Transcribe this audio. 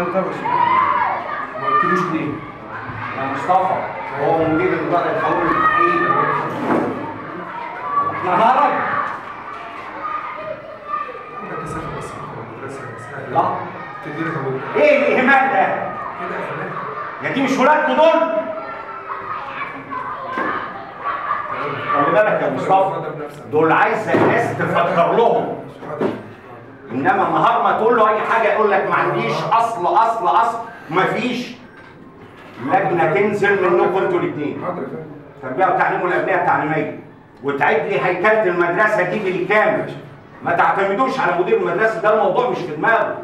ما قلتلوش ليه؟ يا مصطفى هو مدير الإدارة يحول التحقيق. احنا هرب. عندك كثافة بس المدرسة سهلة. لا تديني كمان. ايه الإهمال ده؟ كده إهمال. يا دي مش ولادكوا دول؟ خلي بالك يا مصطفى دول عايزة الناس تفكر لهم. انما النهار ما تقول له اي حاجه يقول لك ما عنديش اصل مفيش. لجنه تنزل منكم انتوا الاثنين. حاضر يا فندم. تربيه وتعليم والابنيه التعليميه وتعيد لي هيكله المدرسه دي بالكامل. ما تعتمدوش على مدير المدرسه، ده الموضوع مش في دماغه.